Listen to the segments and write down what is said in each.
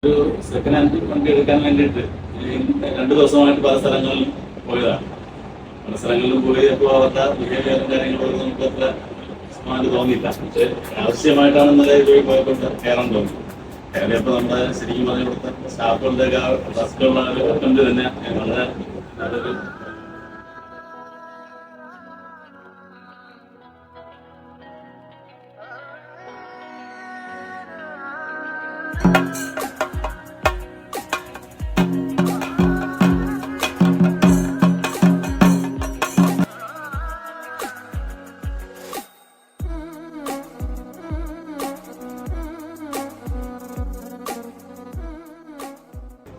ഒരു second hand വണ്ടി എടുക്കാൻ വേണ്ടിയിട്ട് 2 ദിവസമായിട്ട് പല സ്ഥലങ്ങളിലും പോയതാണ്. പല സ്ഥലങ്ങളിലും പോയപ്പോൾ അവരുടെ ബിഹേവിയറും കാര്യങ്ങളും നമുക്ക് അത്ര സുഖമായിട്ട് തോന്നിയില്ല. പക്ഷേ ആവശ്യമായിട്ടാണ് ഇന്നലെ പോയി പോയപ്പോൾ കയറാൻ തോന്നി. കയറിയപ്പോൾ നമ്മുടെ ശരിക്കും പറഞ്ഞ കൊടുത്ത സ്റ്റാഫുകളുടെ ഫസ്റ്റുള്ള ഒരു അറ്റംപ്റ്റ് തന്നെ വളരെ നല്ലൊരു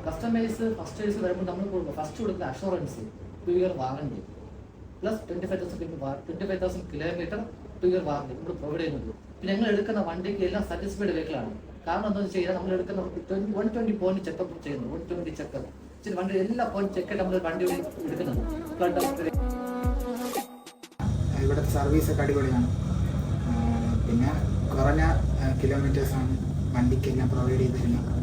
കസ്റ്റമൈസ് ഫസ്റ്റ് വരുമ്പോൾ നമ്മൾ ഫസ്റ്റ് കൊടുക്കുന്ന assurance 2 year warranty plus 25,000 kilometre 2 year warranty നമ്മൾ പ്രൊവൈഡ് ചെയ്യുന്നുണ്ട്. പിന്നെ ഞങ്ങൾ എടുക്കുന്ന വണ്ടിക്ക് എല്ലാം സാറ്റിസ്ഫൈഡ് വെഹിക്കിളാണ്. കാരണം എന്താണെന്ന് വെച്ച് കഴിഞ്ഞാൽ നമ്മൾ എടുക്കുന്ന 120 പോയിന്റ് ചെക്കപ്പ് ചെയ്യുന്നു. 120 ചെക്കപ്പ് വണ്ടി എല്ലാ പോയിന്റ് ചെക്ക് നമ്മൾ വണ്ടി എടുക്കുന്നുണ്ട്. ഇവിടുത്തെ സർവീസ് ഒക്കെ അടിപൊളിയാണ്. പിന്നെ കുറഞ്ഞ കിലോമീറ്റേഴ്സാണ് വണ്ടിക്കെല്ലാം പ്രൊവൈഡ് ചെയ്തിരുന്നത്.